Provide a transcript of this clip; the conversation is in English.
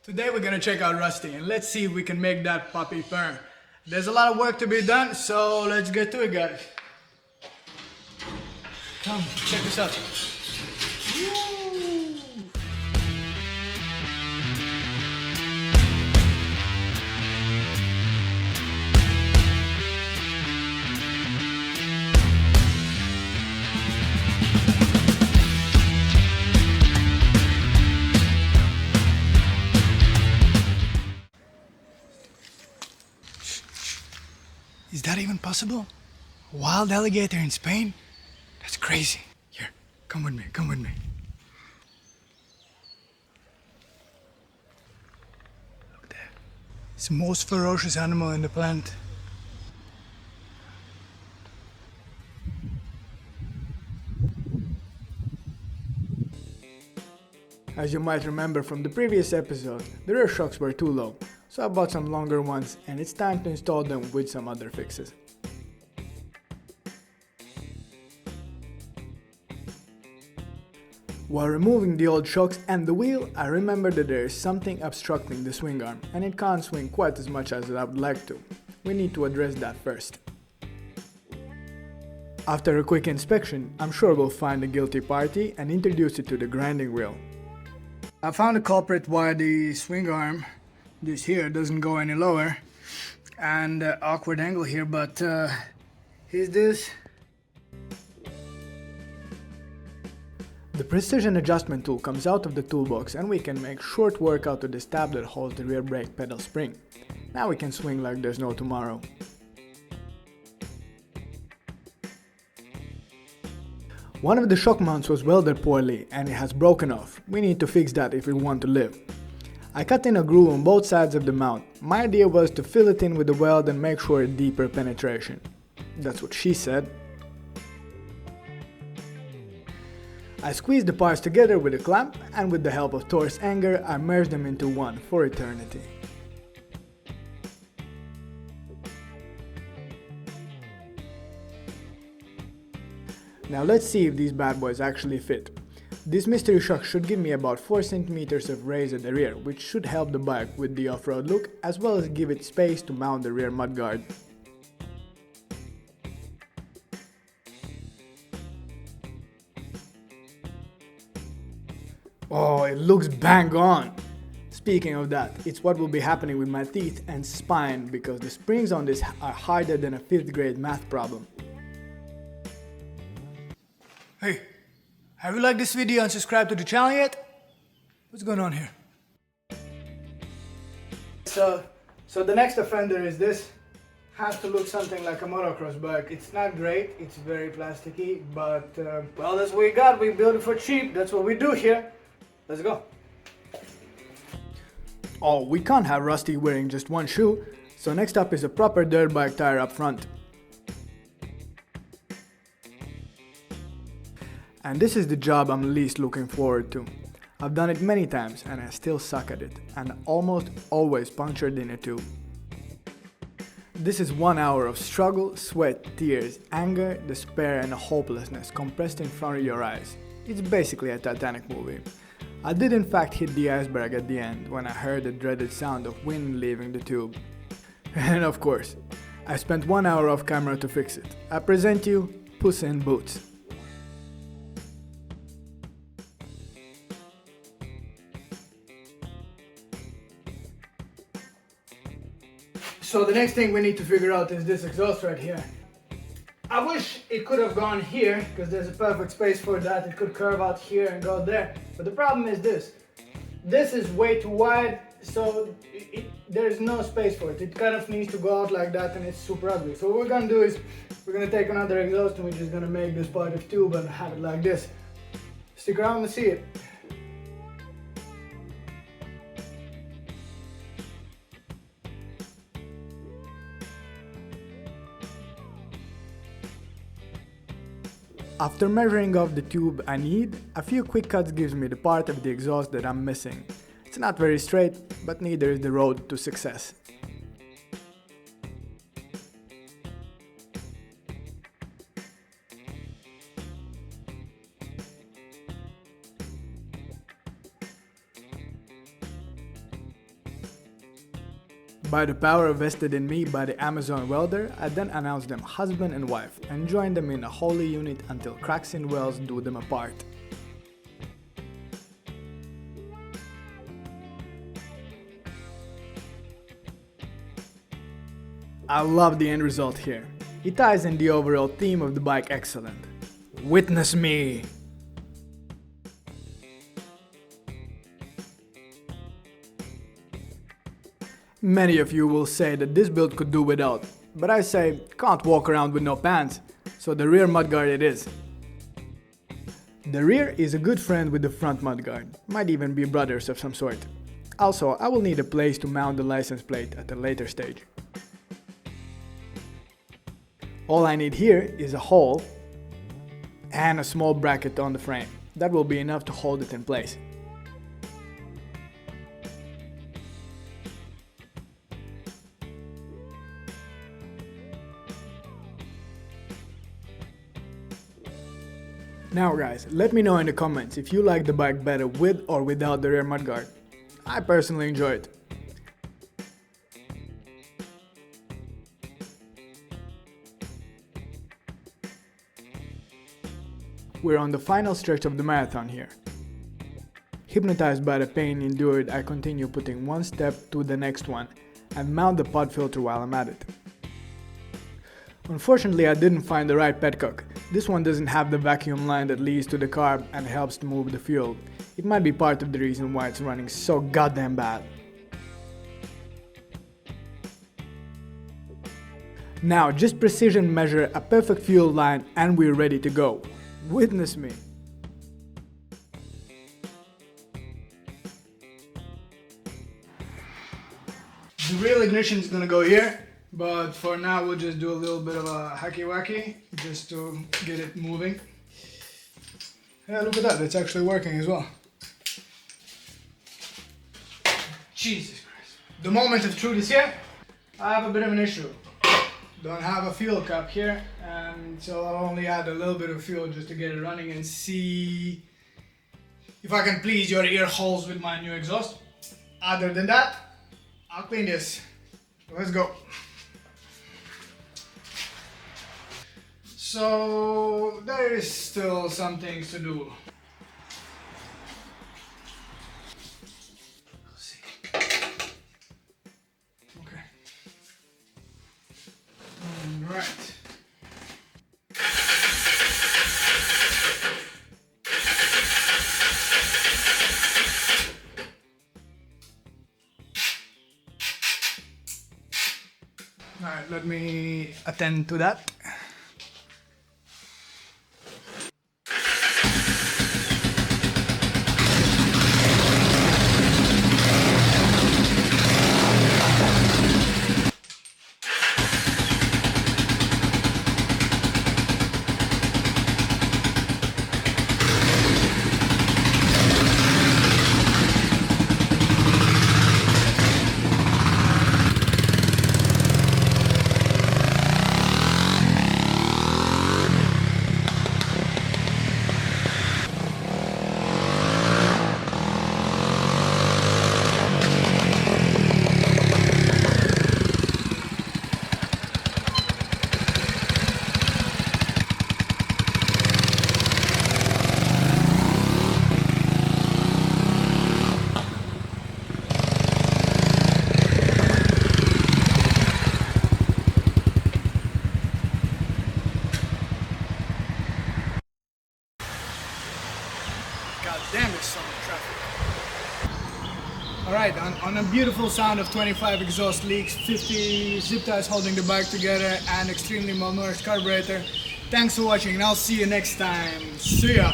Today we're gonna check out Rusty and let's see if we can make that puppy purr. There's a lot of work to be done, so let's get to it, guys. Come, check this out. Is that even possible? A wild alligator in Spain? That's crazy. Here, come with me, come with me. Look there. It's the most ferocious animal in the planet. As you might remember from the previous episode, the rear shocks were too low, so I bought some longer ones and it's time to install them with some other fixes. While removing the old shocks and the wheel, I remembered that there is something obstructing the swing arm and it can't swing quite as much as I would like to. We need to address that first. After a quick inspection, I'm sure we'll find the guilty party and introduce it to the grinding wheel. I found a culprit why the swing arm, this here, doesn't go any lower, and awkward angle here, but here's this. The precision adjustment tool comes out of the toolbox and we can make short work out of this tab that holds the rear brake pedal spring. Now we can swing like there's no tomorrow. One of the shock mounts was welded poorly and it has broken off. We need to fix that if we want to live. I cut in a groove on both sides of the mount. My idea was to fill it in with the weld and make sure a deeper penetration. That's what she said. I squeezed the parts together with a clamp and with the help of Thor's anger I merged them into one for eternity. Now let's see if these bad boys actually fit. This mystery shock should give me about 4 cm of raise at the rear, which should help the bike with the off-road look as well as give it space to mount the rear mudguard. Oh, it looks bang on! Speaking of that, it's what will be happening with my teeth and spine because the springs on this are harder than a 5th grade math problem. Hey, have you liked this video and subscribed to the channel yet? What's going on here? So the next offender is this. Has to look something like a motocross bike. It's not great, it's very plasticky, but well, that's what we got. We build it for cheap. That's what we do here. Let's go. Oh, we can't have Rusty wearing just one shoe, so next up is a proper dirt bike tire up front. And this is the job I'm least looking forward to. I've done it many times and I still suck at it, and almost always punctured in a tube. This is 1 hour of struggle, sweat, tears, anger, despair and hopelessness compressed in front of your eyes. It's basically a Titanic movie. I did in fact hit the iceberg at the end when I heard the dreaded sound of wind leaving the tube. And of course, I spent 1 hour off camera to fix it. I present you Puss in Boots. So the next thing we need to figure out is this exhaust right here. I wish it could have gone here, because there's a perfect space for that. It could curve out here and go there. But the problem is this. This is way too wide, so there's no space for it. It kind of needs to go out like that and it's super ugly. So what we're gonna do is, we're gonna take another exhaust and we're just gonna make this part of tube and have it like this. Stick around and see it. After measuring off the tube I need, a few quick cuts gives me the part of the exhaust that I'm missing. It's not very straight, but neither is the road to success. By the power vested in me by the Amazon welder, I then announced them husband and wife and joined them in a holy unit until cracks in wells do them apart. I love the end result here. It ties in the overall theme of the bike excellent. Witness me! Many of you will say that this build could do without, but I say can't walk around with no pants, so the rear mudguard it is. The rear is a good friend with the front mudguard, might even be brothers of some sort. Also, I will need a place to mount the license plate at a later stage. All I need here is a hole and a small bracket on the frame. That will be enough to hold it in place. Now guys, let me know in the comments if you like the bike better with or without the rear mudguard. I personally enjoy it. We're on the final stretch of the marathon here. Hypnotized by the pain endured, I continue putting one step to the next one and mount the pod filter while I'm at it. Unfortunately, I didn't find the right petcock. This one doesn't have the vacuum line that leads to the carb and helps to move the fuel. It might be part of the reason why it's running so goddamn bad. Now just precision measure a perfect fuel line and we're ready to go. Witness me. The real ignition is gonna go here. But for now we'll just do a little bit of a hacky wacky just to get it moving. Yeah, look at that, it's actually working as well. Jesus Christ. The moment of truth is here. I have a bit of an issue. Don't have a fuel cap here, and so I'll only add a little bit of fuel just to get it running and see if I can please your ear holes with my new exhaust. Other than that, I'll clean this. Let's go. So there is still some things to do. Let's see. Okay. All right. All right, let me attend to that. God damn, it's so much traffic. Alright, on a beautiful sound of 25 exhaust leaks, 50 zip ties holding the bike together, and extremely malnourished carburetor. Thanks for watching and I'll see you next time. See ya!